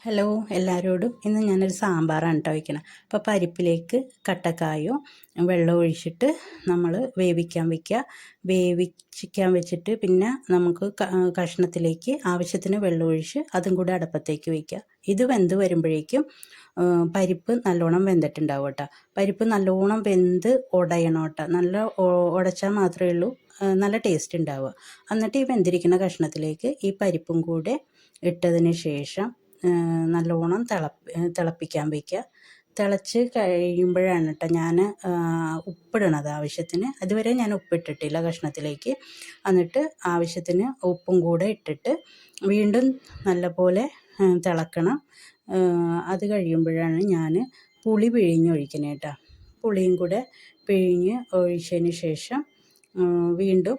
Hello എല്ലാവരോടും ഇന്ന് ഞാനൊരു സാമ്പാറാണ് കേട്ടോ വയ്ക്കണം. അപ്പോൾ പരിപ്പിലേക്ക് കട്ടക്കായോ വെള്ളം ഒഴിച്ചിട്ട് നമ്മൾ വേവിക്കാൻ വയ്ക്കുക. വേവിക്കാൻ വെച്ചിട്ട് പിന്നെ നമുക്ക് കഷ്ണത്തിലേക്ക് ആവശ്യത്തിന് വെള്ളം ഒഴിച്ച് അതും കൂടെ അടുപ്പത്തേക്ക് വയ്ക്കുക. ഇത് വെന്ത് വരുമ്പോഴേക്കും പരിപ്പ് നല്ലോണം വെന്തിട്ടുണ്ടാവും കേട്ടോ. പരിപ്പ് നല്ലോണം വെന്ത് ഉടയണം കേട്ടോ. നല്ല ഉടച്ചാൽ മാത്രമേ ഉള്ളൂ നല്ല ടേസ്റ്റ് ഉണ്ടാവുക. എന്നിട്ട് ഈ വെന്തിരിക്കുന്ന കഷ്ണത്തിലേക്ക് ഈ പരിപ്പും കൂടെ ഇട്ടതിന് ശേഷം നല്ലോണം തിളപ്പിക്കാൻ വയ്ക്കുക. തിളച്ച് കഴിയുമ്പോഴാണ് കേട്ടോ ഞാൻ ഉപ്പിടണത് ആവശ്യത്തിന്. അതുവരെ ഞാൻ ഉപ്പിട്ടിട്ടില്ല കഷ്ണത്തിലേക്ക്. എന്നിട്ട് ആവശ്യത്തിന് ഉപ്പും കൂടെ ഇട്ടിട്ട് വീണ്ടും നല്ലപോലെ തിളക്കണം. അത് കഴിയുമ്പോഴാണ് ഞാൻ പുളി പിഴിഞ്ഞൊഴിക്കുന്നത് കേട്ടോ. പുളിയും കൂടെ പിഴിഞ്ഞ് ഒഴിച്ചതിന് ശേഷം വീണ്ടും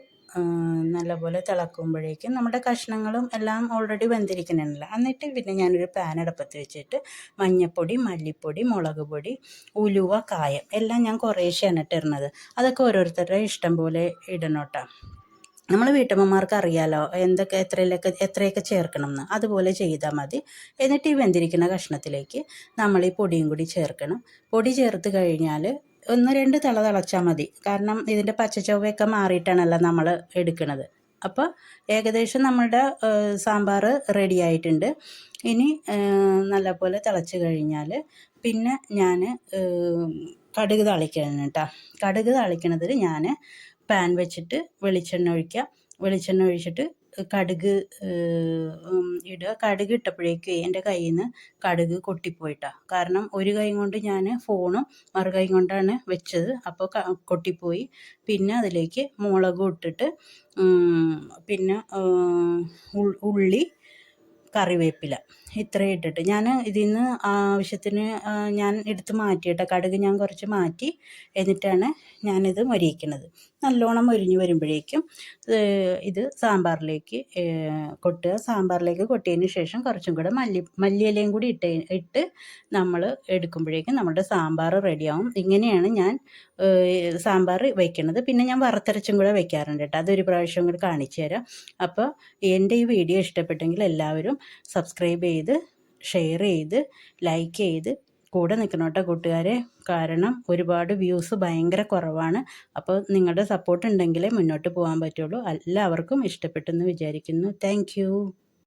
നല്ലപോലെ തിളക്കുമ്പോഴേക്കും നമ്മുടെ കഷ്ണങ്ങളും എല്ലാം ഓൾറെഡി വെന്തിരിക്കുന്നുണ്ടല്ലോ. എന്നിട്ട് പിന്നെ ഞാനൊരു പാൻ അടുപ്പത്ത് വെച്ചിട്ട് മഞ്ഞൾപ്പൊടി, മല്ലിപ്പൊടി, മുളക് പൊടി, ഉലുവ, കായം എല്ലാം ഞാൻ കുറേശ്ശെയാണ് ഇട്ടിരുന്നത്. അതൊക്കെ ഓരോരുത്തരുടെ ഇഷ്ടം പോലെ ഇടണം കേട്ടോ. നമ്മൾ വീട്ടമ്മമാർക്ക് അറിയാലോ എന്തൊക്കെ എത്രയൊക്കെ ചേർക്കണം എന്ന്. അതുപോലെ ചെയ്താൽ മതി. എന്നിട്ട് ഈ വെന്തിരിക്കുന്ന കഷ്ണത്തിലേക്ക് നമ്മൾ ഈ പൊടിയും കൂടി ചേർക്കണം. പൊടി ചേർത്ത് കഴിഞ്ഞാൽ 1-2 തിളച്ചാൽ മതി. കാരണം ഇതിൻ്റെ പച്ചച്ചൊവ്വയൊക്കെ മാറിയിട്ടാണല്ലോ നമ്മൾ എടുക്കുന്നത്. അപ്പോൾ ഏകദേശം നമ്മുടെ സാമ്പാർ റെഡി ആയിട്ടുണ്ട്. ഇനി നല്ലപോലെ തിളച്ച് കഴിഞ്ഞാൽ പിന്നെ ഞാൻ കടുക് താളിക്കണം കേട്ടോ. കടുക് താളിക്കണതിൽ ഞാൻ പാൻ വെച്ചിട്ട് വെളിച്ചെണ്ണ ഒഴിച്ചിട്ട് കടുക് ഇടുക. കടുക് ഇട്ടപ്പോഴേക്കും എൻ്റെ കയ്യിൽ നിന്ന് കടുക് കൊട്ടിപ്പോയിട്ടാ. കാരണം ഒരു കൈ കൊണ്ട് ഞാൻ ഫോണും മറു കൈ കൊണ്ടാണ് വെച്ചത്. അപ്പോൾ കൊട്ടിപ്പോയി. പിന്നെ അതിലേക്ക് മുളകും ഇട്ടിട്ട് പിന്നെ ഉള്ളി, കറിവേപ്പില ഇത്രയും ഇട്ടിട്ട് ഞാൻ ഇതിൽ നിന്ന് ആവശ്യത്തിന് ഞാൻ എടുത്ത് മാറ്റിയിട്ട കടുക് ഞാൻ കുറച്ച് മാറ്റി. എന്നിട്ടാണ് ഞാനിത് മൊരിയിക്കുന്നത്. നല്ലോണം മൊരിഞ്ഞ് വരുമ്പോഴേക്കും ഇത് സാമ്പാറിലേക്ക് കൊട്ടുക. സാമ്പാറിലേക്ക് കൊട്ടിയതിന് ശേഷം കുറച്ചും കൂടെ മല്ലിയിലയും കൂടി ഇട്ട് നമ്മൾ എടുക്കുമ്പോഴേക്കും നമ്മുടെ സാമ്പാർ റെഡിയാവും. ഇങ്ങനെയാണ് ഞാൻ സാമ്പാർ വയ്ക്കുന്നത്. പിന്നെ ഞാൻ വറുത്തരച്ചും കൂടെ വയ്ക്കാറുണ്ട് കേട്ടോ. അതൊരു പ്രാവശ്യം കൂടി കാണിച്ചു തരാം. അപ്പോൾ എൻ്റെ ഈ വീഡിയോ ഇഷ്ടപ്പെട്ടെങ്കിൽ എല്ലാവരും സബ്സ്ക്രൈബ് ചെയ്ത് ഷെയർ ചെയ്ത് ലൈക്ക് ചെയ്ത് കൂടെ നിൽക്കണം കേട്ടോ കൂട്ടുകാരെ. കാരണം ഒരുപാട് വ്യൂസ് ഭയങ്കര കുറവാണ്. അപ്പോൾ നിങ്ങളുടെ സപ്പോർട്ട് ഉണ്ടെങ്കിലേ മുന്നോട്ട് പോകാൻ പറ്റുള്ളൂ. എല്ലാവർക്കും ഇഷ്ടപ്പെട്ടെന്ന് വിചാരിക്കുന്നു. താങ്ക്